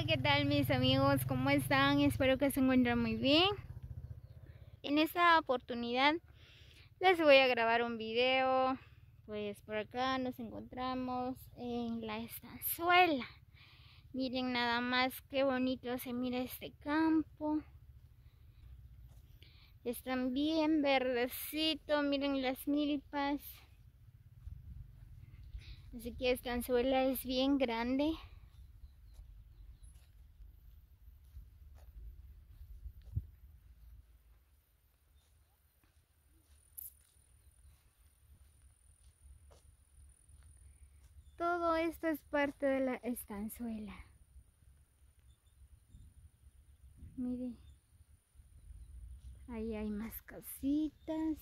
¿Qué tal mis amigos? ¿Cómo están? Espero que se encuentren muy bien. En esta oportunidad les voy a grabar un video. Pues por acá nos encontramos en la estanzuela. Miren nada más qué bonito se mira este campo. Están bien verdecitos, miren las milpas. Así que esta estanzuela es bien grande. Todo esto es parte de la estanzuela. Miren, ahí hay más casitas.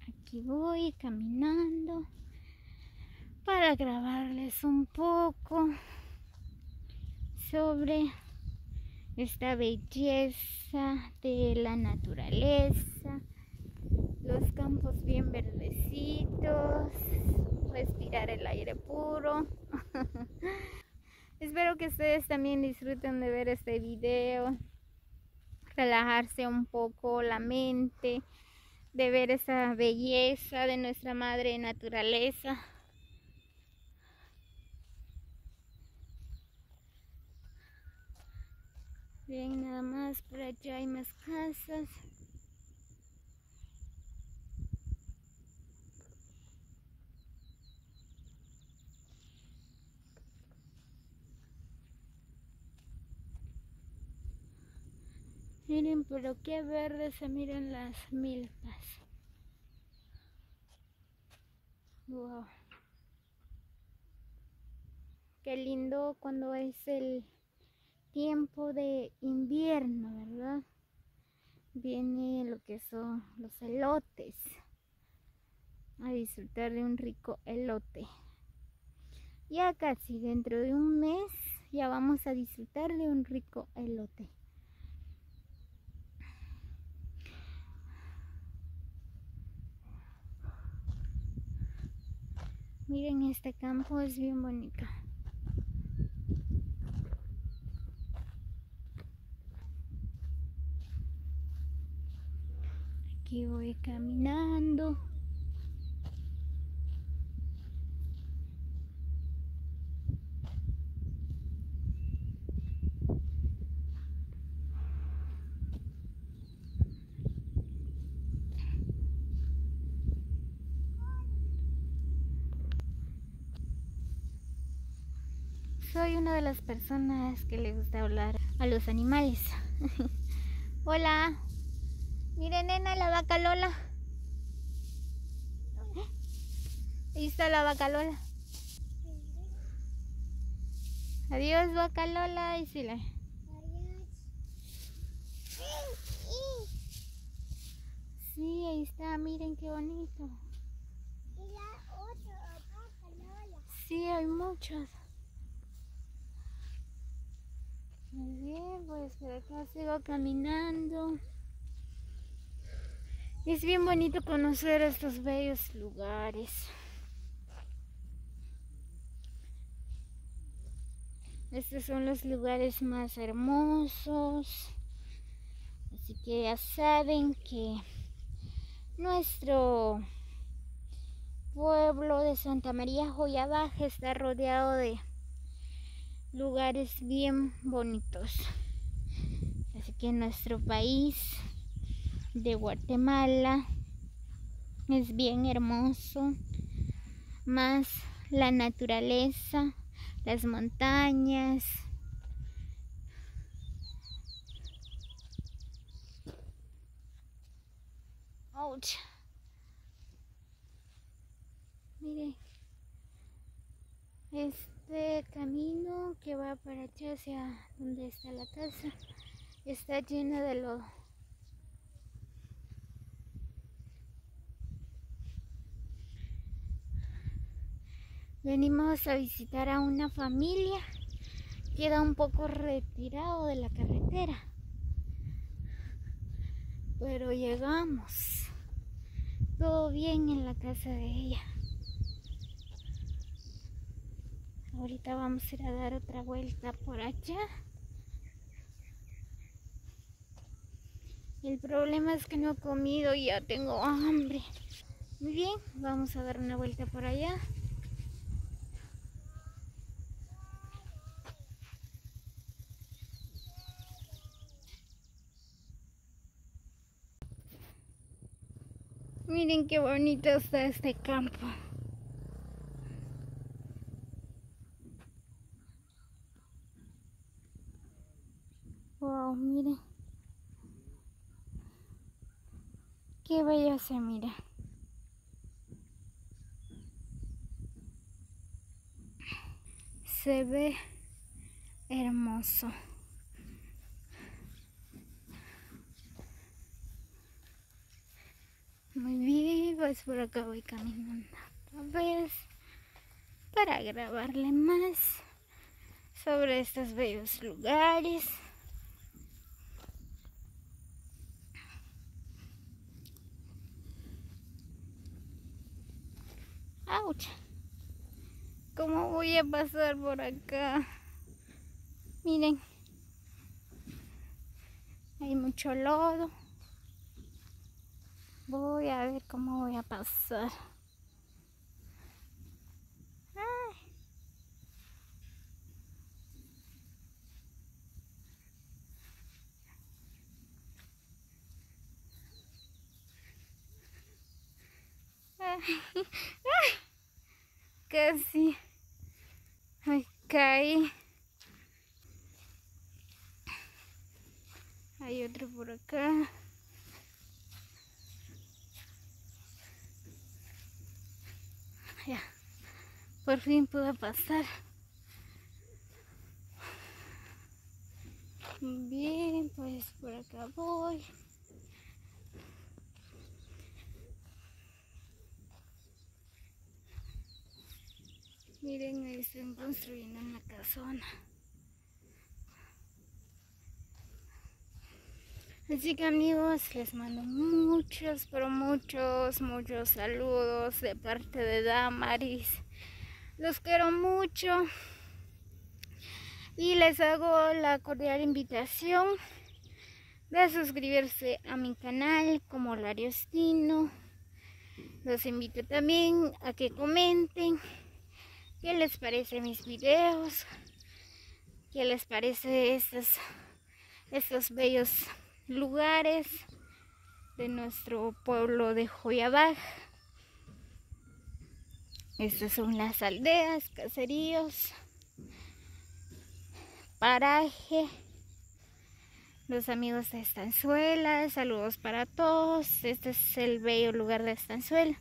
Aquí voy caminando para grabarles un poco sobre esta belleza de la naturaleza, los campos bien verdecitos, respirar el aire puro. Espero que ustedes también disfruten de ver este video, relajarse un poco la mente, de ver esa belleza de nuestra madre naturaleza. Bien, nada más por allá hay más casas. Miren, pero qué verde se miran las milpas. Wow. Qué lindo cuando es el tiempo de invierno, ¿verdad? Viene lo que son los elotes. A disfrutar de un rico elote. Ya casi dentro de un mes ya vamos a disfrutar de un rico elote. Miren, este campo es bien bonito. Aquí voy caminando. Soy una de las personas que le gusta hablar a los animales. Hola. Miren, nena, la vaca Lola. Ahí está la vaca Lola. Adiós, vaca Lola. Y sí, sí, ahí está. Miren qué bonito. Y la otra vaca Lola. Sí, hay muchos. Muy bien, pues por acá sigo caminando. Es bien bonito conocer estos bellos lugares. Estos son los lugares más hermosos. Así que ya saben que nuestro pueblo de Santa María Joya Baja está rodeado de lugares bien bonitos. Así que nuestro país de Guatemala es bien hermoso. Más la naturaleza, las montañas. Ouch. Mire, este camino que va para allá hacia donde está la casa está lleno de lodo. Venimos a visitar a una familia queda un poco retirado de la carretera, pero llegamos. Todo bien en la casa de ella. Ahorita vamos a ir a dar otra vuelta por allá. El problema es que no he comido y ya tengo hambre. Muy bien, vamos a dar una vuelta por allá. Miren qué bonito está este campo. Wow, miren. Qué bello se mira. Se ve hermoso. Muy bien, pues por acá voy caminando otra vez para grabarle más sobre estos bellos lugares. ¡Auch! ¿Cómo voy a pasar por acá? Miren, hay mucho lodo. Voy a ver cómo voy a pasar. Casi me caí. Hay otro por acá. Ya, por fin pude pasar. Bien, pues por acá voy. Miren, ahí están construyendo una casona. Así que amigos, les mando muchos, pero muchos saludos de parte de Damaris. Los quiero mucho. Y les hago la cordial invitación de suscribirse a mi canal como Lariostino. Los invito también a que comenten qué les parece mis videos, qué les parece estos bellos lugares de nuestro pueblo de Joyabaj. Estas son las aldeas, caseríos, paraje. Los amigos de Estanzuela, saludos para todos. Este es el bello lugar de Estanzuela,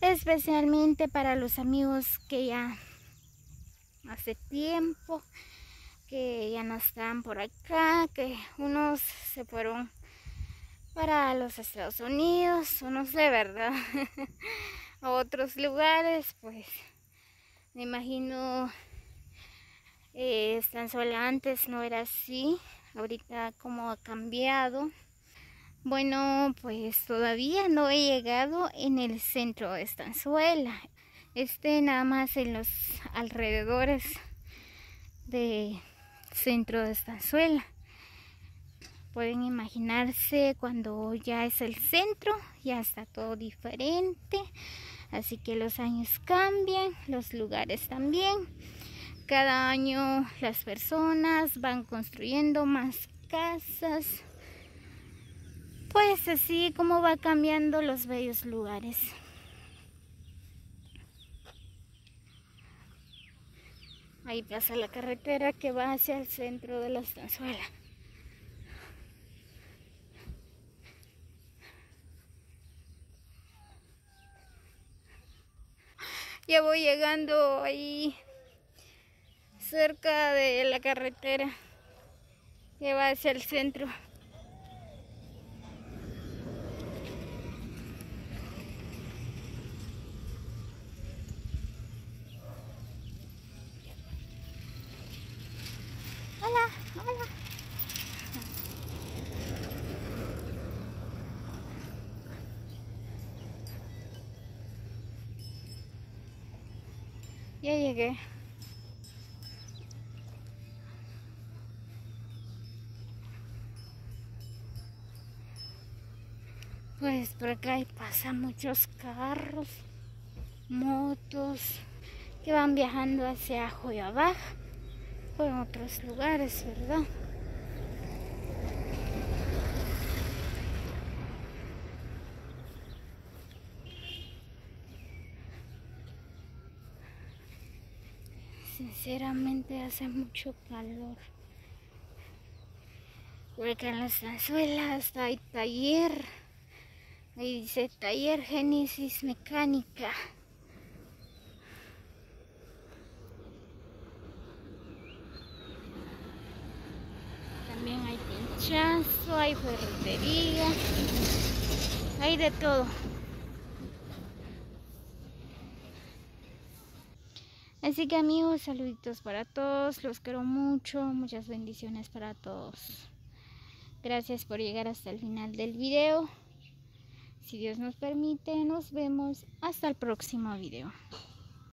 especialmente para los amigos que ya hace tiempo que ya no están por acá, que unos se fueron para los Estados Unidos, unos de verdad a otros lugares. Pues me imagino Estanzuela antes no era así, ahorita como ha cambiado. Bueno, pues todavía no he llegado en el centro de Estanzuela, nada más en los alrededores de centro de Estanzuela. Pueden imaginarse cuando ya es el centro, ya está todo diferente. Así que los años cambian, los lugares también. Cada año las personas van construyendo más casas. Pues así como va cambiando los bellos lugares. Ahí pasa la carretera que va hacia el centro de la Estanzuela. Ya voy llegando ahí cerca de la carretera que va hacia el centro. Ya llegué. Pues por acá pasan muchos carros, motos que van viajando hacia Joyabaj o en otros lugares, ¿verdad? Sinceramente hace mucho calor. Por acá en la estanzuela hay taller. Ahí dice taller Génesis Mecánica. También hay pinchazo, hay ferretería, hay de todo. Así que amigos, saluditos para todos, los quiero mucho, muchas bendiciones para todos. Gracias por llegar hasta el final del video. Si Dios nos permite, nos vemos hasta el próximo video.